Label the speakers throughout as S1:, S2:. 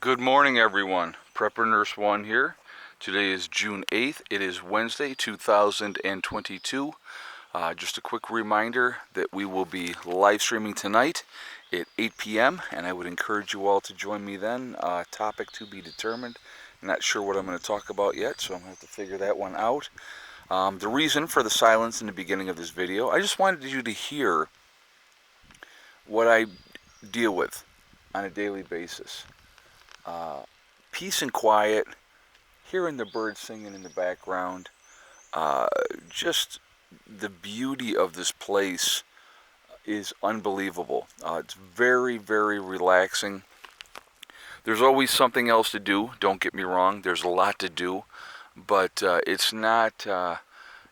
S1: Good morning, everyone. Prepper Nurse 1 here. Today is June 8th. It is Wednesday, 2022. Just a quick reminder that we will be live streaming tonight at 8 p.m. and I would encourage you all to join me then. Topic to be determined. Not sure what I'm going to talk about yet, so I'm going to have to figure that one out. The reason for the silence in the beginning of this video, I just wanted you to hear what I deal with on a daily basis. Peace and quiet, hearing the birds singing in the background, just the beauty of this place is unbelievable. It's very, very relaxing. There's always something else to do, don't get me wrong, there's a lot to do, but it's not,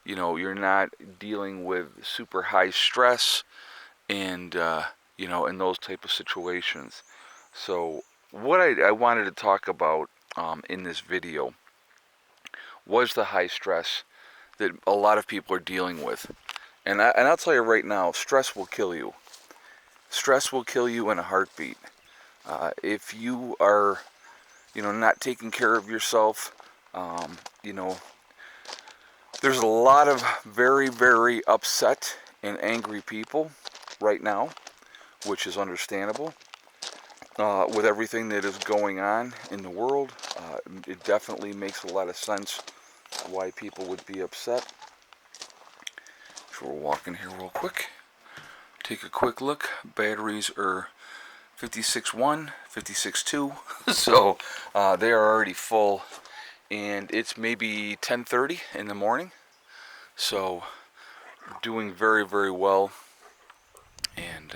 S1: you're not dealing with super high stress and, in those type of situations. So what I wanted to talk about in this video was the high stress that a lot of people are dealing with. And I'll tell you right now, stress will kill you. Stress will kill you in a heartbeat. If you are, not taking care of yourself, there's a lot of very, very upset and angry people right now, which is understandable. With everything that is going on in the world, it definitely makes a lot of sense why people would be upset. So we'll walk in here real quick, take a quick look. Batteries are 56.1, 56.2, so they are already full, and it's maybe 10:30 in the morning, so doing very, very well, and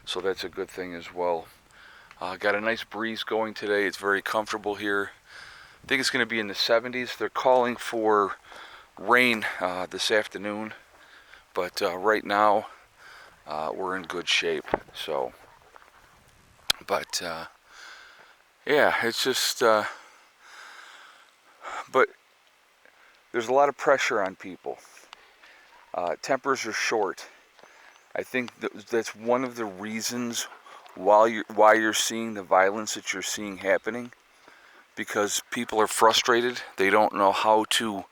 S1: so that's a good thing as well. Got a nice breeze going today. It's very comfortable here. I think it's going to be in the 70s. They're calling for rain this afternoon, but right now we're in good shape. So, but yeah, it's just, but there's a lot of pressure on people. Tempers are short. I think that's one of the reasons why you're seeing the violence that you're seeing happening, because people are frustrated. They don't know how to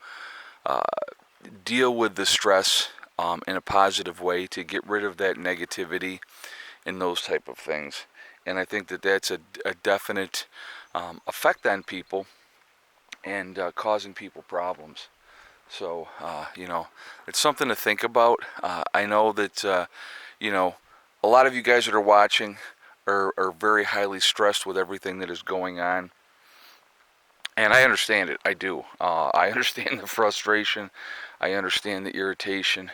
S1: deal with the stress in a positive way to get rid of that negativity and those type of things. And I think that that's a definite effect on people and causing people problems. So, it's something to think about. I know that, a lot of you guys that are watching are very highly stressed with everything that is going on. And I understand it. I do. I understand the frustration. I understand the irritation.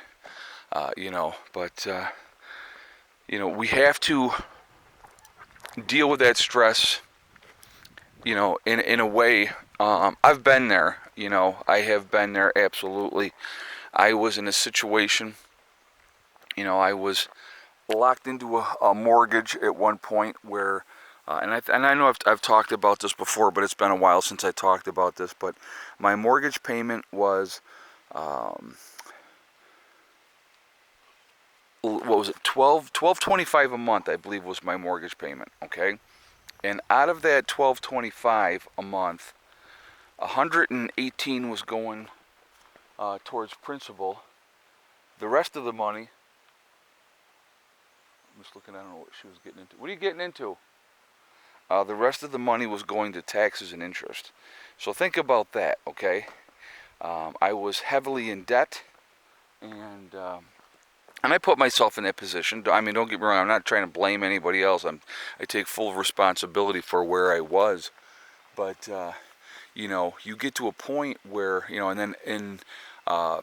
S1: But, we have to deal with that stress, in a way. I've been there. I have been there, absolutely. I was in a situation, I was locked into a mortgage at one point where, and I know I've talked about this before, but it's been a while since I talked about this, but my mortgage payment was, what was it, $12.25 a month, I believe, was my mortgage payment, okay? And out of that $12.25 a month, $118 was going towards principal. The rest of the money, I'm just looking, I don't know what she was getting into. What are you getting into? The rest of the money was going to taxes and interest. So think about that, okay? I was heavily in debt, and I put myself in that position. I mean, don't get me wrong, I'm not trying to blame anybody else. I take full responsibility for where I was. But, you get to a point where, and then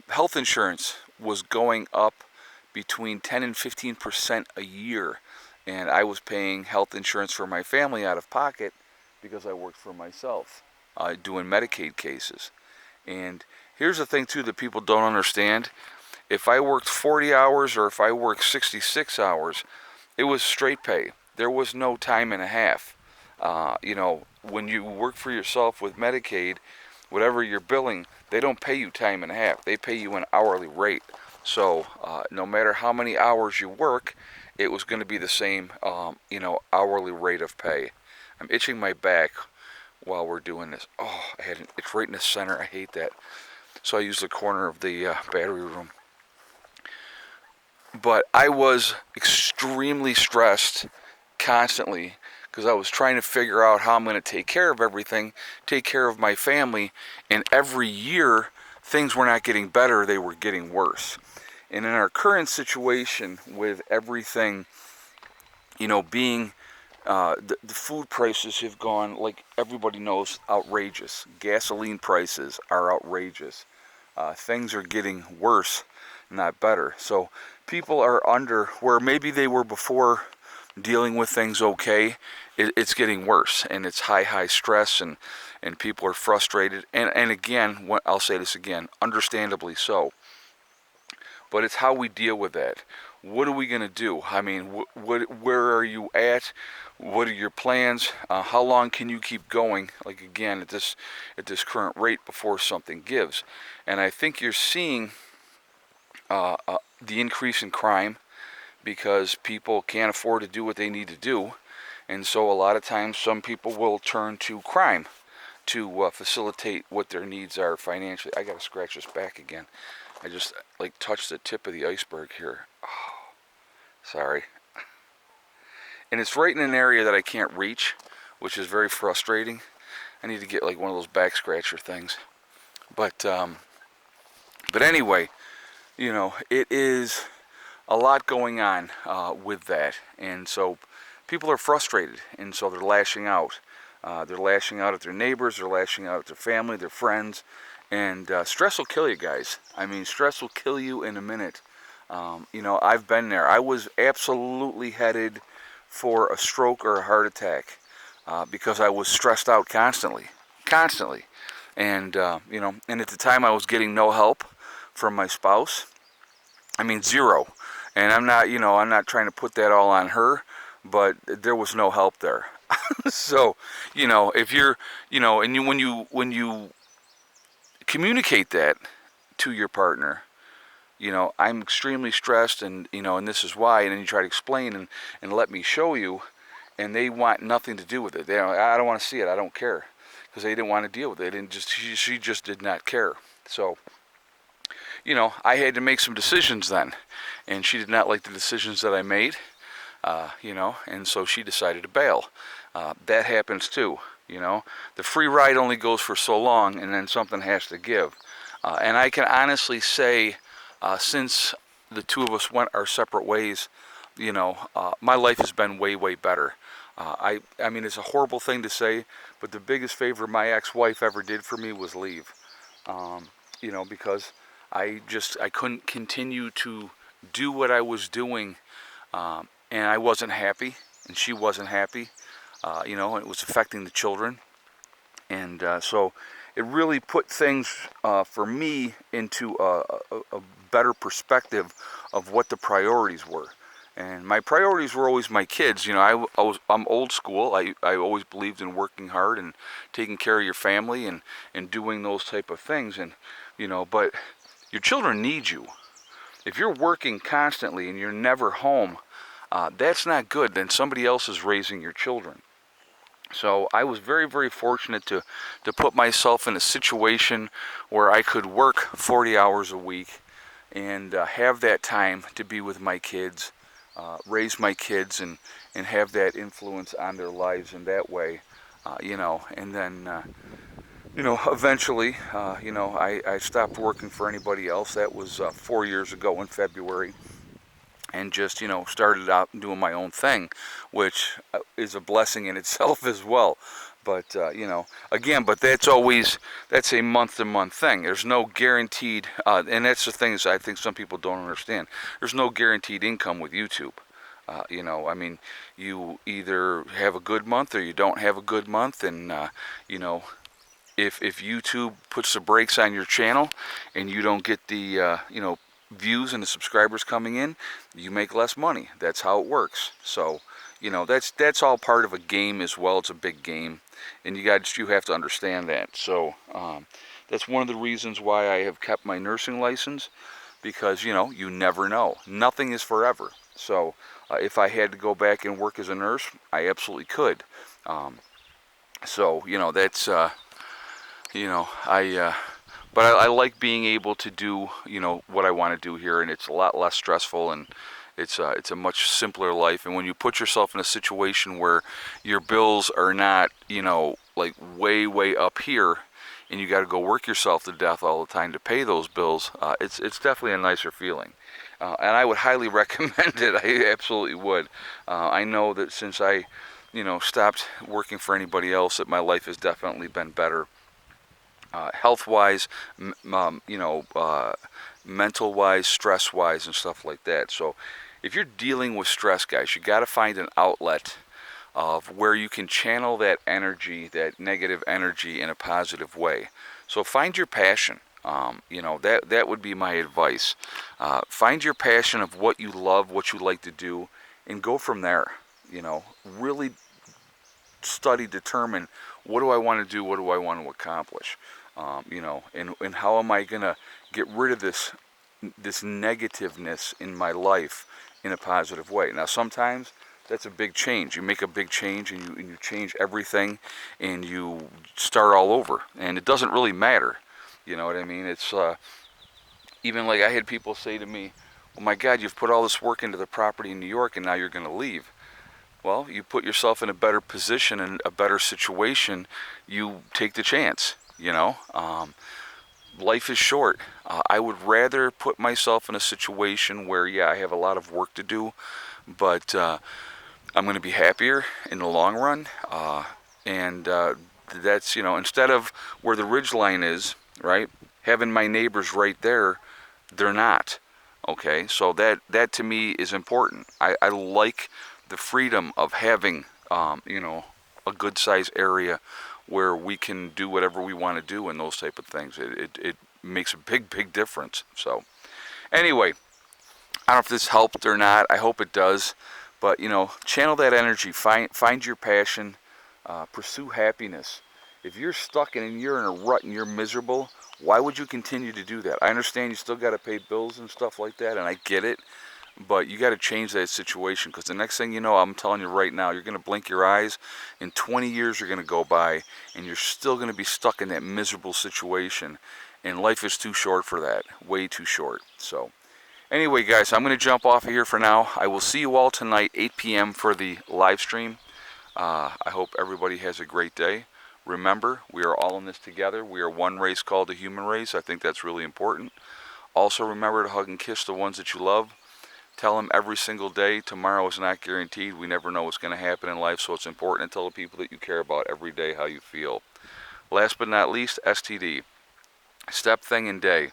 S1: health insurance was going up between 10 and 15% a year, and I was paying health insurance for my family out of pocket because I worked for myself, doing Medicaid cases. And here's the thing too that people don't understand: if I worked 40 hours or if I worked 66 hours, it was straight pay. There was no time and a half. When you work for yourself with Medicaid, whatever you're billing, they don't pay you time and a half. They pay you an hourly rate. So no matter how many hours you work, it was going to be the same, hourly rate of pay. I'm itching my back while we're doing this. Oh, it's right in the center. I hate that. So I use the corner of the battery room. But I was extremely stressed constantly because I was trying to figure out how I'm going to take care of everything, take care of my family, and every year things were not getting better, they were getting worse. And in our current situation with everything, being the food prices have gone, like everybody knows, outrageous. Gasoline prices are outrageous. Things are getting worse, not better. So people are under where maybe they were before dealing with things okay. It's getting worse, and it's high stress, and people are frustrated. And again, I'll say this again, understandably so. But it's how we deal with that. What are we going to do? I mean, where are you at? What are your plans? How long can you keep going? Like again, at this current rate before something gives. And I think you're seeing the increase in crime because people can't afford to do what they need to do, and so a lot of times some people will turn to crime to facilitate what their needs are financially. I gotta scratch this back again. I just like touched the tip of the iceberg here. Oh, sorry. And it's right in an area that I can't reach, which is very frustrating. I need to get like one of those back scratcher things. But anyway, it is a lot going on with that, and so people are frustrated, and so they're lashing out. They're lashing out at their neighbors, they're lashing out at their family, their friends, and stress will kill you guys. I mean, stress will kill you in a minute. I've been there. I was absolutely headed for a stroke or a heart attack because I was stressed out constantly. And, and at the time I was getting no help from my spouse. I mean, zero. And I'm not trying to put that all on her, but there was no help there. So, if you're, and when you communicate that to your partner, I'm extremely stressed, and this is why, and then you try to explain and let me show you, and they want nothing to do with it. I don't want to see it. I don't care, because they didn't want to deal with it, and she just did not care. So, I had to make some decisions then, and she did not like the decisions that I made, and so she decided to bail. That happens too, The free ride only goes for so long, and then something has to give. And I can honestly say, since the two of us went our separate ways, my life has been way better. I mean, it's a horrible thing to say, but the biggest favor my ex-wife ever did for me was leave. Because I couldn't continue to do what I was doing, and I wasn't happy, and she wasn't happy. It was affecting the children, and so it really put things for me into a better perspective of what the priorities were. And my priorities were always my kids. I'm old school. I always believed in working hard and taking care of your family and doing those type of things. And but your children need you. If you're working constantly and you're never home, that's not good. Then somebody else is raising your children. So I was very fortunate to put myself in a situation where I could work 40 hours a week and have that time to be with my kids, raise my kids, and have that influence on their lives in that way, and then eventually, I stopped working for anybody else. That was 4 years ago in February, and just, started out doing my own thing, which is a blessing in itself as well. But, again, but that's a month-to-month thing. There's no guaranteed, and that's the things I think some people don't understand. There's no guaranteed income with YouTube. I mean, you either have a good month or you don't have a good month, and, if YouTube puts the brakes on your channel and you don't get the, views and the subscribers coming in, you make less money. That's how it works. So, that's all part of a game as well. It's a big game, and you have to understand that. So, that's one of the reasons why I have kept my nursing license, because, you never know. Nothing is forever. So, if I had to go back and work as a nurse, I absolutely could. So, that's, but I like being able to do, what I want to do here, and it's a lot less stressful, and it's a much simpler life. And when you put yourself in a situation where your bills are not, like way up here, and you got to go work yourself to death all the time to pay those bills, it's definitely a nicer feeling. And I would highly recommend it. I absolutely would. I know that since I, stopped working for anybody else, that my life has definitely been better, health-wise, mental-wise, stress-wise, and stuff like that. So, if you're dealing with stress, guys, you got to find an outlet of where you can channel that energy, that negative energy, in a positive way. So find your passion. That would be my advice. Find your passion of what you love, what you like to do, and go from there. Really study, determine, what do I want to do, what do I want to accomplish, and how am I gonna get rid of this negativeness in my life in a positive way. Now, sometimes that's a big change. You make a big change, and you change everything, and you start all over, and it doesn't really matter. You know what I mean? It's even like I had people say to me, "Oh my God, you've put all this work into the property in New York, and now you're going to leave." Well, you put yourself in a better position and a better situation. You take the chance. Life is short. I would rather put myself in a situation where, yeah, I have a lot of work to do, but I'm going to be happier in the long run. And that's, instead of where the ridge line is, right, having my neighbors right there, they're not. Okay, so that to me is important. I like the freedom of having, a good size area where we can do whatever we want to do and those type of things. It makes a big difference. So anyway, I don't know if this helped or not. I hope it does. But channel that energy. Find your passion. Pursue happiness. If you're stuck and you're in a rut and you're miserable, why would you continue to do that? I understand you still got to pay bills and stuff like that, and I get it. But you got to change that situation, because the next thing you know, I'm telling you right now, you're going to blink your eyes, and 20 years are going to go by, and you're still going to be stuck in that miserable situation. And life is too short for that. Way too short. So anyway, guys, I'm going to jump off of here for now. I will see you all tonight, 8 p.m. for the live stream. I hope everybody has a great day. Remember, we are all in this together. We are one race called the human race. I think that's really important. Also, remember to hug and kiss the ones that you love. Tell them every single day, tomorrow is not guaranteed. We never know what's going to happen in life, so it's important to tell the people that you care about every day how you feel. Last but not least, STD. Step, thing, and day.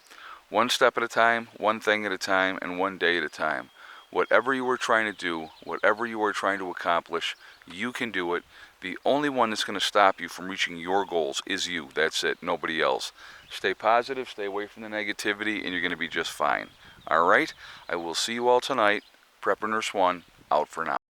S1: One step at a time, one thing at a time, and one day at a time. Whatever you are trying to do, whatever you are trying to accomplish, you can do it. The only one that's going to stop you from reaching your goals is you. That's it. Nobody else. Stay positive, stay away from the negativity, and you're going to be just fine. All right? I will see you all tonight. Prepper Nurse 1, out for now.